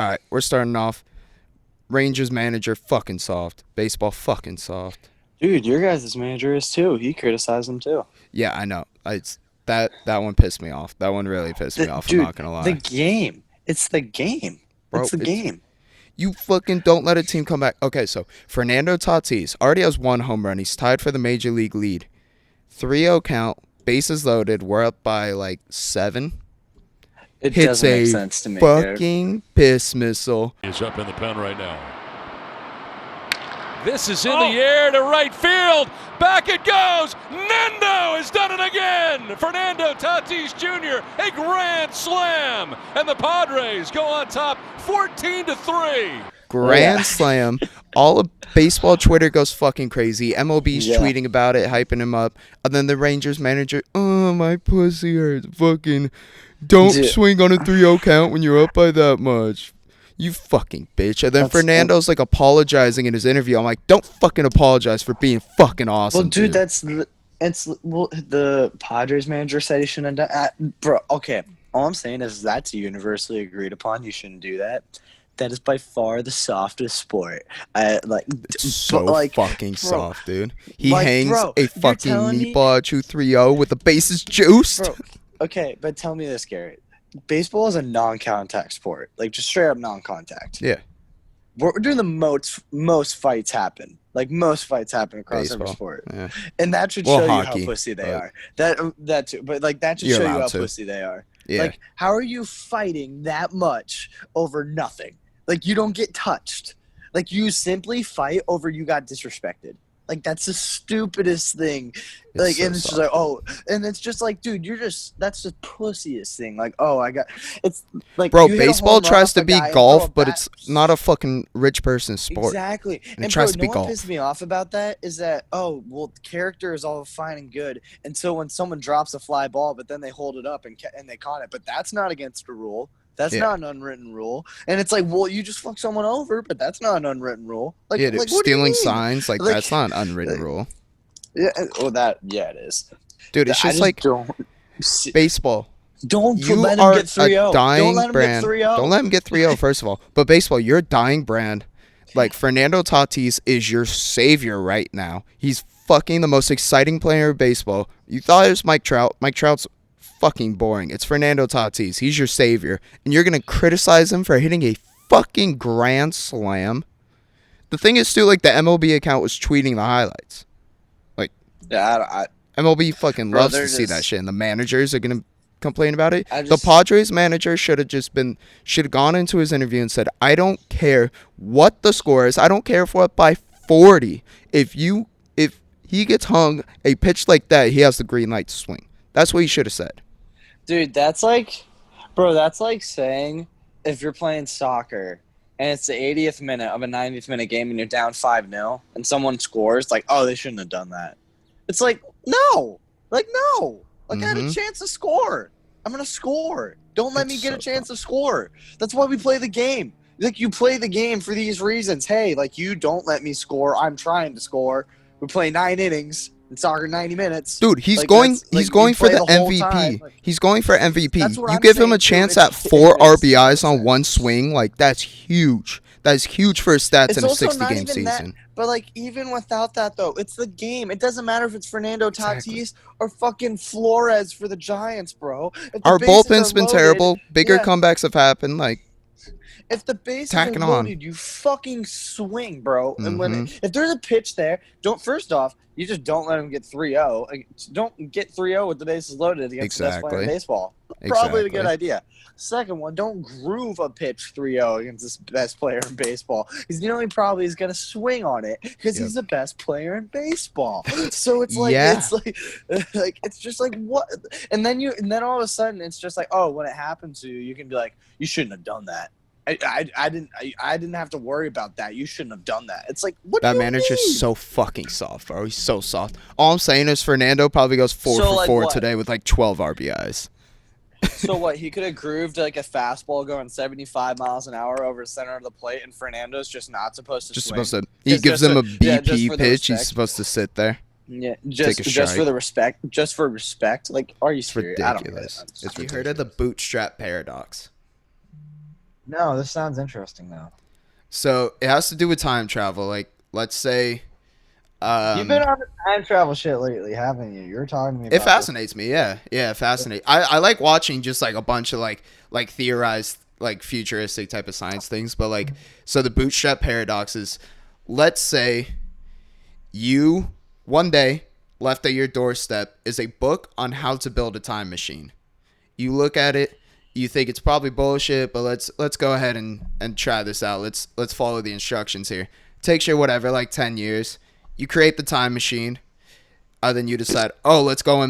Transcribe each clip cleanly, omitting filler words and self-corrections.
All right, we're starting off. Rangers manager fucking soft. Baseball fucking soft. Dude, your guys' manager is too. He criticized him too. Yeah, I know. It's that one pissed me off. That one really pissed me off. I'm Dude, not gonna the lie, game. It's the game. It's bro. the It's game. you fucking don't let a team come back. Okay, so Fernando Tatis already has one home run. He's tied for the major league lead. 3-0 count. Bases loaded. We're up by like 7. It Hits doesn't make a sense to me, dude. fucking piss missile. Is up in the pen right now. This is in the air to right field. Back it goes. Nendo has done it again. Fernando Tatis Jr. a grand slam, and the Padres go on top, 14-3. Grand slam. All of baseball Twitter goes fucking crazy. MLB's tweeting about it, hyping him up. And then the Rangers manager, oh, my pussy hurts. Fucking don't swing on a 3-0 count when you're up by that much. You fucking bitch. And then Fernando's like apologizing in his interview. I'm like, don't fucking apologize for being fucking awesome. Well, dude, the Padres manager said he shouldn't have done. Bro, okay. All I'm saying is that's universally agreed upon. You shouldn't do that. That is by far the softest sport. It's so fucking soft, dude. He like, hangs bro, a fucking meatball at you 3-0 with the bases juiced. Bro, okay, but tell me this, Garrett. Baseball is a non-contact sport, like just straight up non-contact. Yeah. We're doing the most fights happen. Like most fights happen across Baseball. every sport, Yeah. and that should show hockey, you how pussy they are. That too, but like that should You're show you allowed how to. pussy they are. Yeah. Like, how are you fighting that much over nothing? Like, you don't get touched. Like, you simply fight over you got disrespected. Like, that's the stupidest thing. Like, so and it's soft. just like, oh, and it's just like, dude, that's the pussiest thing. Like, oh, it's like, bro, you hit a baseball home run tries off to a be guy and golf, throw a but bat. it's not a fucking rich person's sport. Exactly. And it Bro, tries to be what golf. pissed me off about that is that, oh, well, the character is all fine and good until when someone drops a fly ball, but then they hold it up and they caught it. But that's not against the rule. That's not an unwritten rule. And it's like, well, you just fuck someone over, but that's not an unwritten rule. Like, Yeah, dude, like what do you stealing mean? signs, like that's not an unwritten rule. Yeah, it is. Dude, it's just like baseball. Don't You let are him get 3-0. a dying Don't let him brand. get 3-0. Don't let him get 3-0, first of all. But baseball, you're a dying brand. Like, Fernando Tatis is your savior right now. He's fucking the most exciting player in baseball. You thought it was Mike Trout. Mike Trout's fucking boring. It's Fernando Tatis. He's your savior. And you're going to criticize him for hitting a fucking grand slam? The thing is, too, like, the MLB account was tweeting the highlights. Like, Yeah, MLB fucking loves to see that shit, and the managers are going to complain about it. The Padres manager should have gone into his interview and said, I don't care what the score is. I don't care if we're up by 40. If he gets hung a pitch like that, he has the green light to swing. That's what he should have said. dude, that's like saying if you're playing soccer and it's the 80th minute of a 90th minute game and you're down 5-0 and someone scores, like, oh, they shouldn't have done that. It's like, no. Like, no. Like, I had a chance to score. I'm going to score. Don't let me get a chance to score. That's why we play the game. Like, you play the game for these reasons. Hey, like, you don't let me score. I'm trying to score. We play 9 innings. In soccer, 90 minutes. Dude, he's like, going for the whole MVP. time. He's going for MVP. What You I'm give him a saying, chance too. at 4 RBIs on one swing, like that's huge. That's huge for his stats in a 60-game season. But like, even without that, though, it's the game. It doesn't matter if it's Fernando Tatis or fucking Flores for the Giants, bro. Our bullpen's been terrible. Bigger comebacks have happened. Like, if the bases are loaded, you fucking swing, bro. And if there's a pitch there, first off, you just don't let him get 3-0. Don't get 3-0 with the bases loaded against the best player in baseball. Probably a good idea. Second one, don't groove a pitch 3-0 against the best player in baseball. Because you know he probably is going to swing on it because he's the best player in baseball. So it's like it's just like what? And then all of a sudden it's just like, oh, when it happens to you, you can be like, you shouldn't have done that. I didn't have to worry about that. You shouldn't have done that. It's like, what that do you manager's mean? so fucking soft, bro. He's so soft. All I'm saying is Fernando probably goes 4 for 4 today with like 12 RBIs. So what? He could have grooved like a fastball going 75 miles an hour over the center of the plate, and Fernando's just not supposed to swing. He gives him a BP pitch. He's supposed to sit there. Yeah, just for the respect. Just for respect. Like, are you serious? Ridiculous. I don't You heard of the Bootstrap Paradox? No, this sounds interesting though. So it has to do with time travel. Like, let's say, You've been on the time travel shit lately, haven't you? You're talking to me it about fascinates me. Yeah, it fascinates. I like watching just like a bunch of like theorized like futuristic type of science things. But like, so the Bootstrap Paradox is, let's say you one day left at your doorstep is a book on how to build a time machine. You look at it, you think it's probably bullshit, but let's go ahead and try this out. Let's follow the instructions here. Takes you whatever, like 10 years. You create the time machine. Then you decide, oh, let's go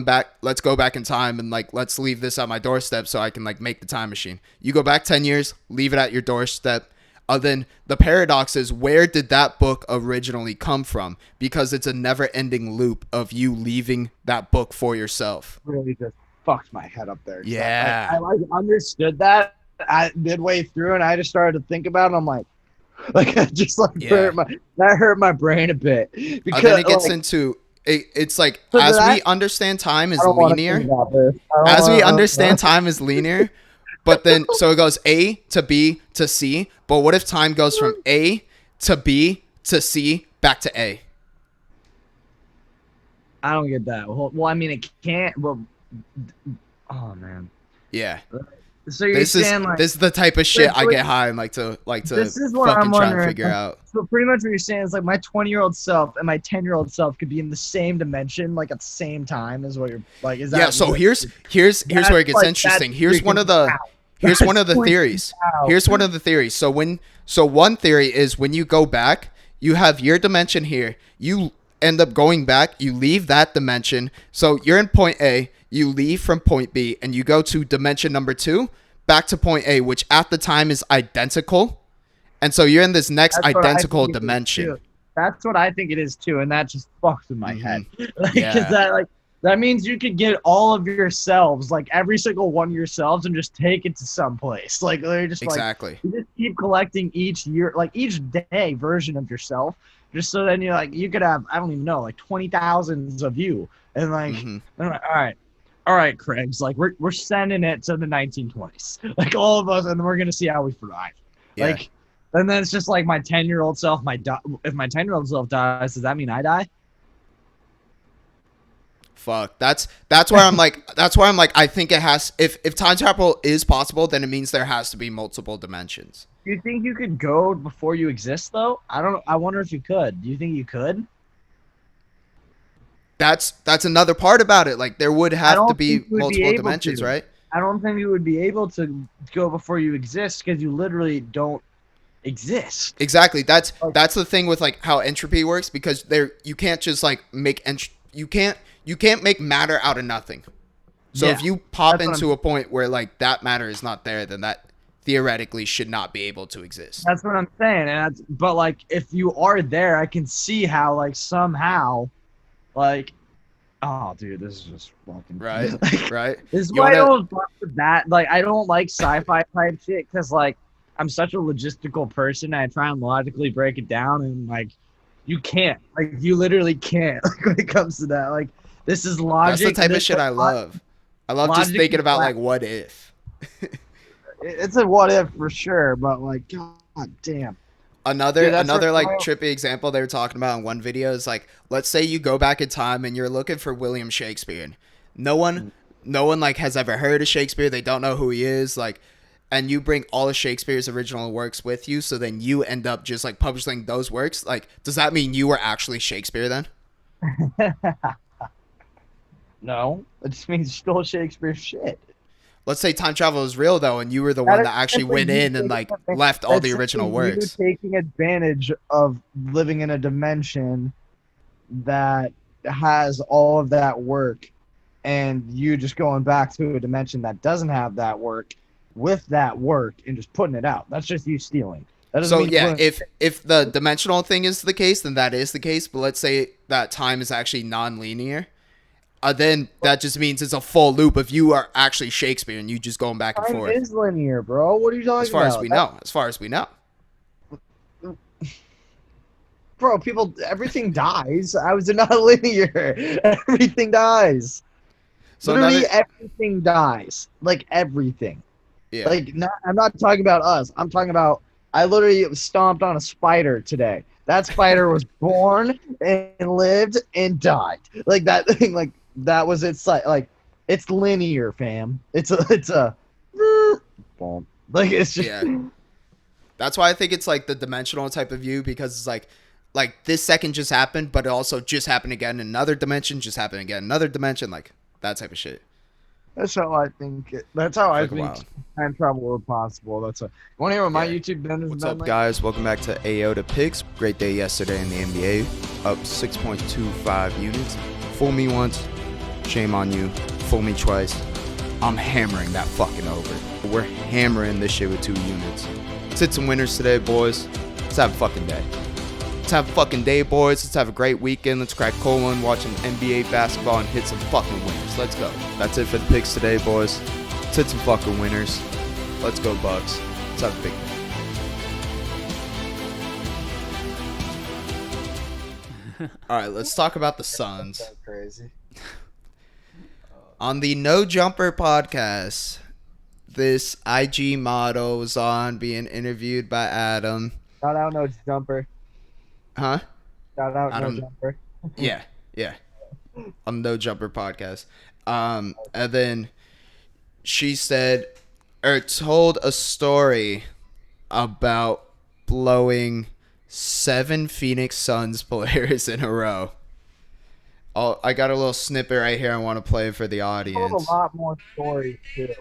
back in time and like let's leave this at my doorstep so I can like make the time machine. You go back 10 years, leave it at your doorstep. Then the paradox is, where did that book originally come from? Because it's a never-ending loop of you leaving that book for yourself. really just fucked my head up there. Yeah. I like understood that midway through, and I just started to think about it. And I'm like I just like hurt my brain a bit. Because Then it gets into it's like, as we understand time is linear. As we understand time is linear, but then so it goes A to B to C. But what if time goes from A to B to C back to A? I don't get that. Well, I mean, it can't. Well, oh man. Yeah. So you're saying this is the type of shit I get high and like to this is what fucking I'm try and wondering. figure out. So pretty much what you're saying is like my 20-year-old self and my 10-year-old self could be in the same dimension, like at the same time. Is what you're like? Is that? Yeah. So here's where it gets interesting. Here's one of the theories. Here's one of the theories. So one theory is, when you go back, you have your dimension here. You end up going back. You leave that dimension. So you're in point A. You leave from point B and you go to dimension number 2, back to point A, which at the time is identical. And so you're in this next identical dimension. That's what I think it is too, and that just fucks with my head. Because that means you could get all of yourselves, like every single one of yourselves, and just take it to some place. Like they're just exactly. You just keep collecting each year, like each day version of yourself, just so then you could have, I don't even know, like 20,000s of you, and like, I'm like, all right, Craig's like, we're sending it to the 1920s, like all of us, and then we're gonna see how we survive. Yeah. Like, and then it's just like my 10-year-old self. If my 10-year-old self dies, does that mean I die? Fuck. That's where I'm like, I think it has. If time travel is possible, then it means there has to be multiple dimensions. Do you think you could go before you exist though? I wonder if you could. Do you think you could? That's another part about it. Like, there would have to be multiple dimensions, right? I don't think you would be able to go before you exist, because you literally don't exist. Exactly. That's the thing with like how entropy works, because you can't just like make you can't make matter out of nothing. So if you pop into a point where like that matter is not there, then that theoretically should not be able to exist. That's what I'm saying. But like, if you are there, I can see how like somehow, like, oh dude, this is just fucking right. Right. This is why I don't fuck with that. Like, I don't like sci-fi type shit, because like I'm such a logistical person. I try and logically break it down, and like you can't. Like, you literally can't. Like, when it comes to that, like, this is logic. That's the type of shit I love. I love just thinking about like, what if. It's a what if for sure, but like, god damn. Another like trippy example they were talking about in one video is like, let's say you go back in time and you're looking for William Shakespeare. No one like has ever heard of Shakespeare. They don't know who he is. Like, and you bring all of Shakespeare's original works with you. So then you end up just like publishing those works. Like, does that mean you were actually Shakespeare then? No, it just means you stole Shakespeare's shit. Let's say time travel is real though, and you were the one that actually went in and like left all the original works. You're taking advantage of living in a dimension that has all of that work, and you just going back to a dimension that doesn't have that work with that work and just putting it out. That's just you stealing. So yeah, if the dimensional thing is the case, then that is the case. But let's say that time is actually non-linear. Then that just means it's a full loop of you are actually Shakespeare and you just going back and forth. Time is linear, bro. What are you talking about? As far as we know. Bro, everything dies. I was not linear. Everything dies. So literally everything dies. Like everything. Yeah. Like, I'm not talking about us. I'm talking about I literally stomped on a spider today. That spider was born and lived and died. Like that thing, like that was its like it's linear, fam. It's a boom. Like it's just That's why I think it's like the dimensional type of view, because it's like this second just happened, but it also just happened again in another dimension, just happened again another dimension, like that type of shit. That's how I think. That's how I think time travel is possible. That's a. You want to hear what my YouTube been has What's been up, like? guys? Welcome back to Aota Picks. Great day yesterday in the NBA. Up 6.25 units. Fool me once, shame on you. Fool me twice, I'm hammering that fucking over. We're hammering this shit with 2 units. Let's hit some winners today, boys. Let's have a fucking day. Let's have a fucking day, boys. Let's have a great weekend. Let's crack colon, watch some NBA basketball, and hit some fucking winners. Let's go. That's it for the picks today, boys. Let's hit some fucking winners. Let's go, Bucks. Let's have a big day. All right, let's talk about the Suns. That's crazy. On the No Jumper podcast, this IG model was on being interviewed by Adam. Shout out No Jumper. Huh? Shout out Adam, No Jumper. Yeah. On the No Jumper podcast. And then she said, or told a story about blowing 7 Phoenix Suns players in a row. I got a little snippet right here I want to play for the audience. Told a lot more stories too.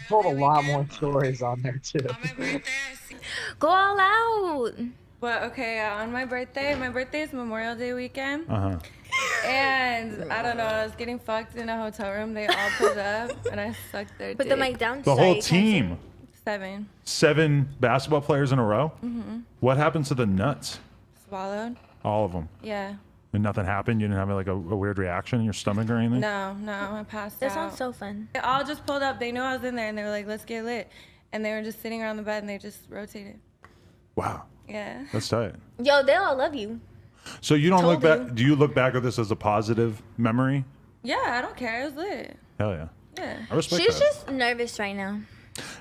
Told a lot more stories on there too. Go all out. But okay, on my birthday is Memorial Day weekend. And I don't know, I was getting fucked in a hotel room. They all pulled up and I sucked their Put dick. the mic down. The whole team. 7. 7 basketball players in a row? Mm-hmm. What happened to the nuts? Swallowed. All of them. Yeah. And nothing happened? You didn't have like a weird reaction in your stomach or anything? No, I passed That out. sounds so fun. They all just pulled up. They knew I was in there and they were like, let's get lit. And they were just sitting around the bed and they just rotated. Wow. Yeah. That's tight. Yo, they all love you. So you don't look Told back, you. do you look back at this as a positive memory? Yeah, I don't care. It was lit. Hell yeah. Yeah. I respect She's that. just nervous right now.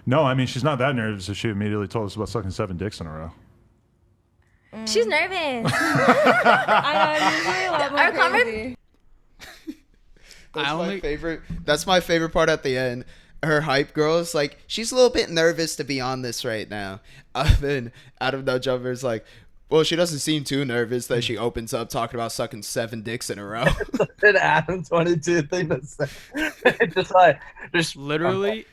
No, I mean, she's not that nervous if she immediately told us about sucking 7 dicks in a row. She's nervous. I know, usually a lot Our more crazy. That's my favorite part at the end. Her hype girl is like, she's a little bit nervous to be on this right now. Then Adam No Jumper is like, well, she doesn't seem too nervous that she opens up talking about sucking 7 dicks in a row. An Adam 22 thing to say. just Literally,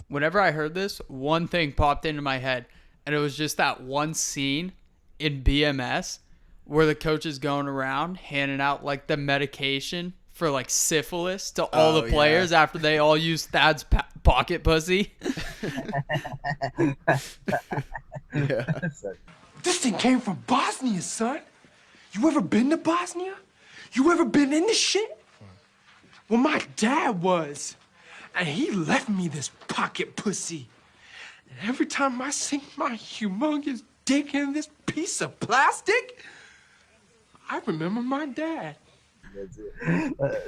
whenever I heard this, one thing popped into my head, and it was just that one scene in BMS where the coach is going around handing out like the medication for like syphilis to all the players after they all use Thad's pocket pussy. Yeah. This thing came from Bosnia, son. You ever been to Bosnia? You ever been in this shit? Well, my dad was. And he left me this pocket pussy. And every time I sink my humongous dick in this piece of plastic, I remember my dad.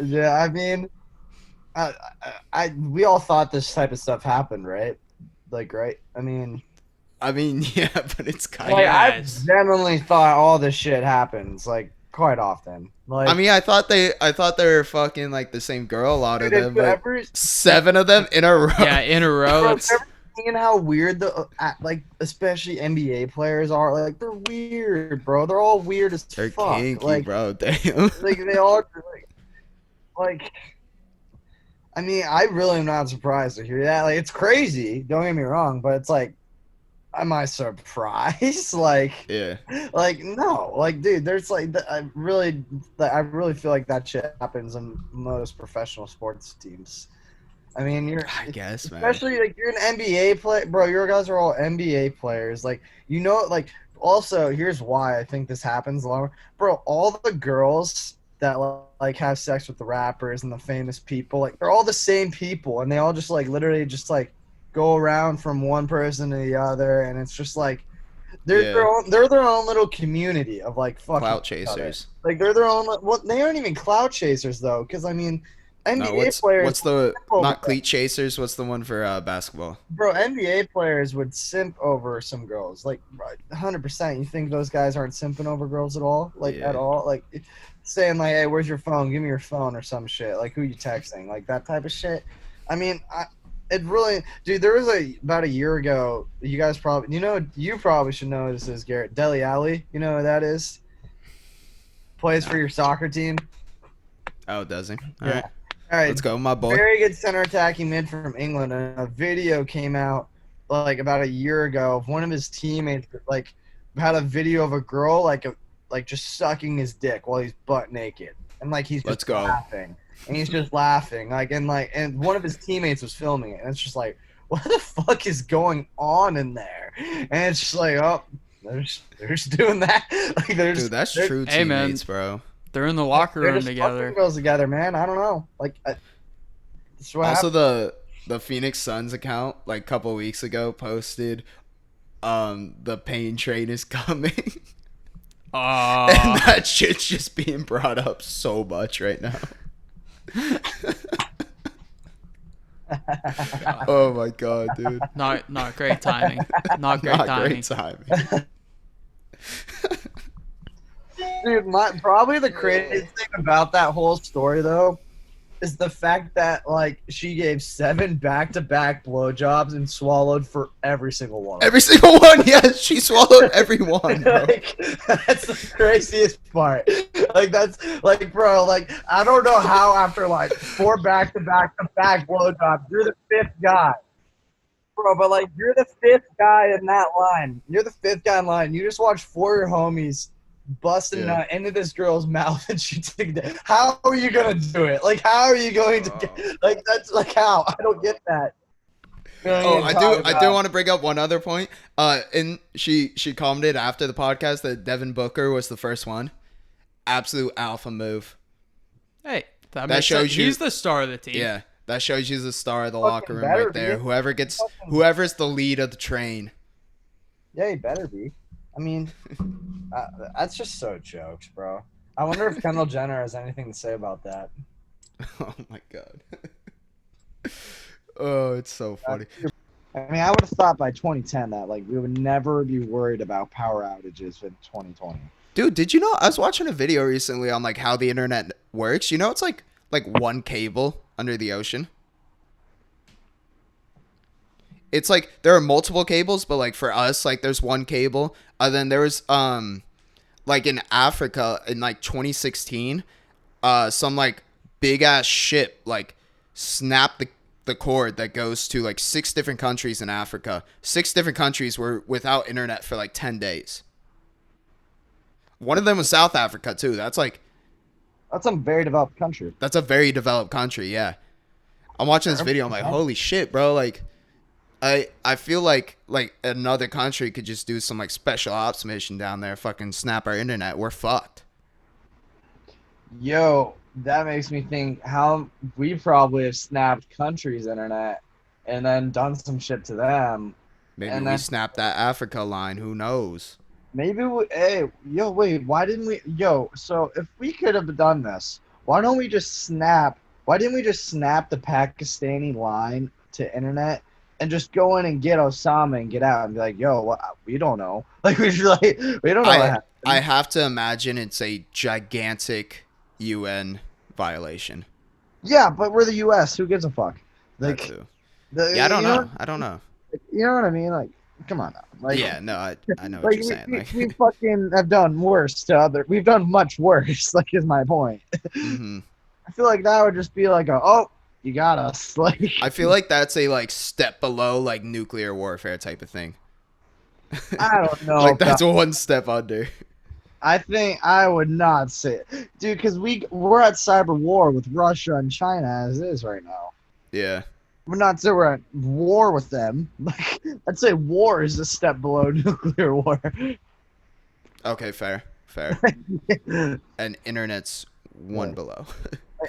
Yeah, I mean, we all thought this type of stuff happened, right? Like, right? I mean, yeah, but it's kind like, of. I've genuinely thought all this shit happens, like, quite often. Like, I mean, I thought they were fucking like the same girl, a lot of them, but ever, 7 of them in a row. Yeah, in a row. bro, It's, ever seen how weird like, especially NBA players are? Like, they're weird, bro. They're all weird as They're fuck. kinky, like, bro. Damn. like they all like. I mean, I really am not surprised to hear that. Like, it's crazy. Don't get me wrong, but it's like, am I surprised? Like, Yeah. like no, like, dude, there's like, I really feel like that shit happens in most professional sports teams. I mean, I guess, man. especially like you're an NBA player, bro. Your guys are all NBA players. Like, you know, like, also here's why I think this happens. Bro, all the girls that like have sex with the rappers and the famous people, like, they're all the same people, and they all just like literally just like go around from one person to the other, and it's just like they're their own little community of like fucking Clout chasers. Like, they're their own. Well, they aren't even clout chasers though, because I mean, NBA players, what's the not cleat chasers? What's the one for basketball? Bro, NBA players would simp over some girls, like 100%. You think those guys aren't simping over girls at all? Like at all? Like saying like, "Hey, where's your phone? Give me your phone," or some shit. Like, who you texting? Like that type of shit. I mean, it really, dude. There was about a year ago. You guys probably, you probably should know this is Garrett Dele Alli. You know who that is? Plays for your soccer team. Oh, does he? All Yeah. right. All right, Let's go, my boy. Very good center attacking mid from England. And a video came out like about a year ago of one of his teammates like had a video of a girl like just sucking his dick while he's butt naked, and like he's just laughing, and he's just laughing and one of his teammates was filming it, and it's just like, what the fuck is going on in there? And it's just like, oh, they're just doing that. Like dude, that's true teammates, bro. They're in the locker room together. Girls together, man. I don't know. Like, also the Phoenix Suns account like a couple weeks ago posted, the pain train is coming. And that shit's just being brought up so much right now. Oh my god, dude. Not great timing. Not great timing. Dude, probably the craziest thing about that whole story, though, is the fact that, like, she gave 7 back-to-back blowjobs and swallowed for every single one. Every single one, yes, she swallowed every one, bro. Like, that's the craziest part. Like, that's, like, bro, like, I don't know how after, like, 4 back-to-back blowjobs, you're the 5th guy. Bro, but, like, you're the 5th guy in that line. You're the 5th guy in line. You just watched 4 of your homies busting nut into this girl's mouth, and she took it. How are you gonna do it? Like, how are you going to get, like, that's like, how? I don't get that. I do want to bring up one other point. And she commented after the podcast that Devin Booker was the first one. Absolute alpha move. Hey, that shows you he's the star of the team. Yeah, that shows you the star of the locker room right there. Whoever's the lead of the train. Yeah, he better be. I mean, that's just so jokes, bro. I wonder if Kendall Jenner has anything to say about that. Oh my god. Oh, it's so funny. I mean, I would have thought by 2010 that like we would never be worried about power outages in 2020. Dude, did you know? I was watching a video recently on like how the internet works. You know, it's like one cable under the ocean. It's like there are multiple cables, but like for us, like there's one cable. Then there was like in Africa in like 2016, some like big ass ship like snapped the cord that goes to like 6 different countries in Africa. 6 different countries were without internet for like 10 days. One of them was South Africa too. That's a very developed country. That's a very developed country, yeah. I'm watching this video, I'm like, holy shit, bro, like I feel like another country could just do some like special ops mission down there, fucking snap our internet. We're fucked. Yo, that makes me think how we probably have snapped countries' internet and then done some shit to them. Maybe we snapped that Africa line. Who knows? Maybe wait, why didn't we? So if we could have done this, why didn't we just snap the Pakistani line to internet? And just go in and get Osama and get out and be like, yo, we don't know. Like, we don't know what happened. I have to imagine it's a gigantic UN violation. Yeah, but we're the U.S. Who gives a fuck? Like, I don't know. I don't know. You know what I mean? Like, come on now. Like, yeah, no, I know what you're saying. We fucking have done worse to other. We've done much worse. Like, is my point. Mm-hmm. I feel like that would just be like you got us. Like, I feel like that's a like step below like nuclear warfare type of thing. I don't know. Like that's one step under. I think I would not say it. Dude, because we're at cyber war with Russia and China as is right now. Yeah. We're not saying we're at war with them. Like, I'd say war is a step below nuclear war. Okay, fair. And internet's one below.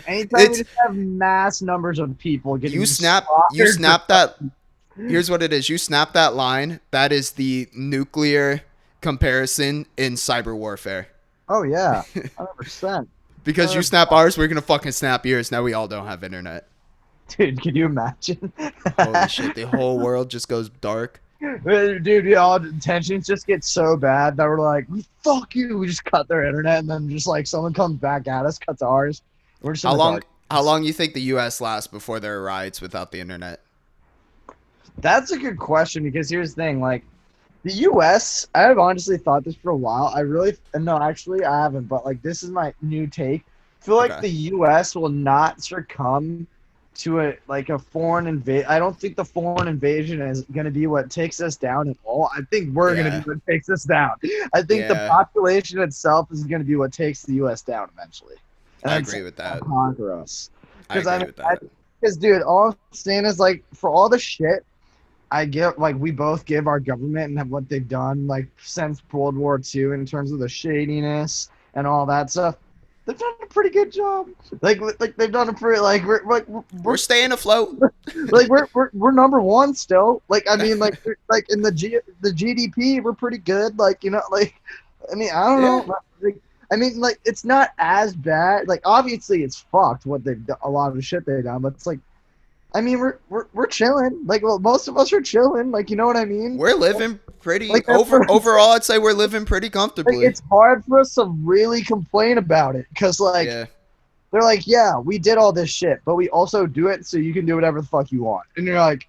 Anytime you just have mass numbers of people getting you snap that. Here's what it is. You snap that line. That is the nuclear comparison in cyber warfare. Oh yeah, 100%. Because you snap ours, we're gonna fucking snap yours. Now we all don't have internet. Dude, can you imagine? Holy shit, the whole world just goes dark. Dude, all tensions just get so bad that we're like, fuck you. We just cut their internet, and then just like someone comes back at us, cuts ours. We're just in the dark. How long you think the U.S. lasts before there are riots without the internet? That's a good question, because here's the thing, like, the U.S., I have honestly thought this for a while. No, actually, I haven't, but, like, this is my new take. I feel like the U.S. will not succumb to a foreign invasion. I don't think the foreign invasion is going to be what takes us down at all. I think we're going to be what takes us down. I think the population itself is going to be what takes the U.S. down eventually. And I agree with that. Conquer us. I agree with that. Because, dude, all I'm saying is, like, for all the shit I give, like, we both give our government and what they've done, like, since World War II in terms of the shadiness and all that stuff, they've done a pretty good job. Like they've done a pretty, like, we're staying afloat. Like, we're number one still. Like, I mean, like in the GDP, we're pretty good. Like, you know, like, I mean, I don't know. Like, I mean, like, it's not as bad. Like, obviously, it's fucked what they've done, a lot of the shit they've done, but it's like, I mean, we're chilling. Like, well, most of us are chilling. Like, you know what I mean? We're living pretty overall. I'd say we're living pretty comfortably. Like, it's hard for us to really complain about it because, like, they're like, yeah, we did all this shit, but we also do it so you can do whatever the fuck you want. And you're like,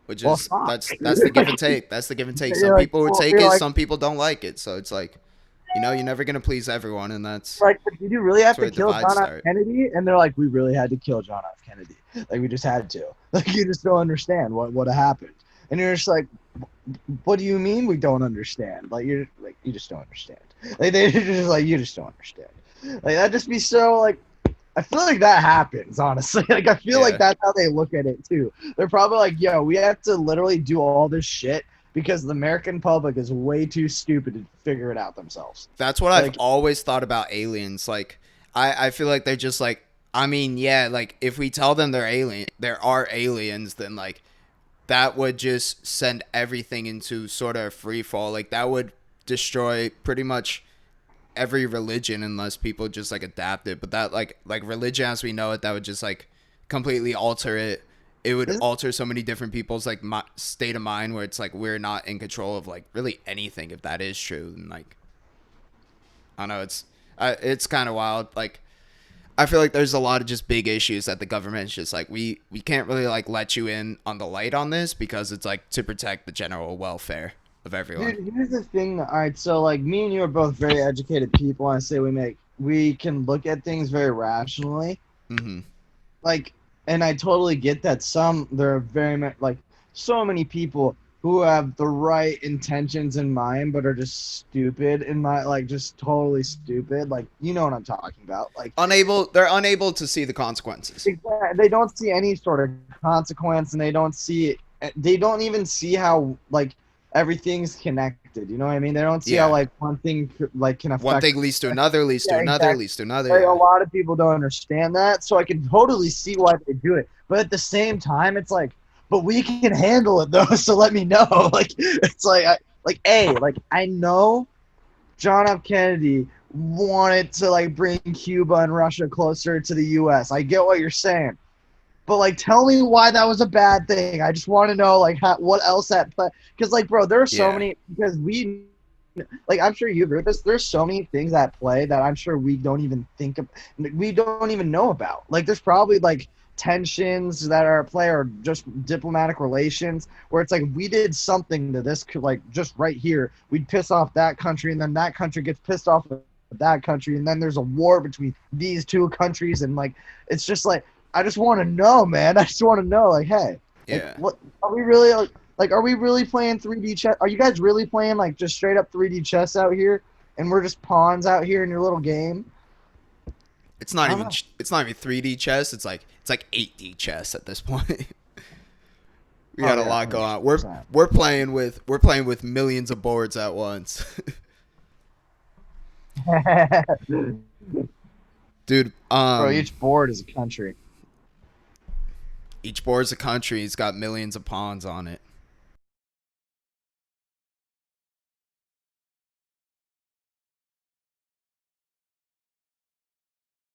which is that's the give and take. That's the give and take. Some people would take it, some people don't like it. So it's like, you know, you're never gonna please everyone, and that's like, did you really have to kill John F. Kennedy? And they're like, we really had to kill John F. Kennedy. Like, we just had to. Like, you just don't understand what happened. And you're just like, what do you mean we don't understand? Like, you just don't understand. Like, they're just like, you just don't understand. Like, that'd just be so, like, I feel like that happens, honestly. Like, I feel like that's how they look at it too. They're probably like, yo, we have to literally do all this shit because the American public is way too stupid to figure it out themselves. That's what I've always thought about aliens. Like, I feel like they're just like, I mean, yeah, like, if we tell them there are aliens, then, like, that would just send everything into sort of free fall. Like, that would destroy pretty much every religion unless people just, like, adapt it. But that, like religion as we know it, that would just, like, completely alter it. It would alter so many different people's, like, state of mind where it's like we're not in control of, like, really anything if that is true. And, like, I don't know, it's kind of wild. Like, I feel like there's a lot of just big issues that the government's just like, we can't really, like, let you in on the light on this because it's, like, to protect the general welfare of everyone. Dude, here's the thing. All right, so, like, me and you are both very educated people. I say we can look at things very rationally. Mm-hmm. Like, and I totally get that there are very many, like, so many people who have the right intentions in mind but are just stupid just totally stupid. Like, you know what I'm talking about. Like, they're unable to see the consequences. They don't see any sort of consequence, and they don't even see how, like, everything's connected. You know what I mean? They don't see how, like, one thing, like, can affect one thing leads to another, leads to another, leads to another. Like, a lot of people don't understand that, so I can totally see why they do it. But at the same time, it's like, but we can handle it though, so let me know. Like, it's like, I know John F. Kennedy wanted to, like, bring Cuba and Russia closer to the U.S. I get what you're saying. But, like, tell me why that was a bad thing. I just want to know, like, what else that play. Because, like, bro, there are so many, because like, I'm sure you agree with this. There's so many things at play that I'm sure we don't even we don't even know about. Like, there's probably, like, tensions that are at play or just diplomatic relations where it's like, we did something to this, like, just right here, we'd piss off that country, and then that country gets pissed off with that country, and then there's a war between these two countries, and, like, it's just like, I just want to know, man. I just want to know, like, hey, like, what are we really, like, are we really playing 3D chess? Are you guys really playing, like, just straight up 3D chess out here, and we're just pawns out here in your little game? It's not even 3D chess. It's like 8D chess at this point. We got a lot going on. We're playing with millions of boards at once. Dude, bro, each board is a country. Each board is a country. It's got millions of pawns on it.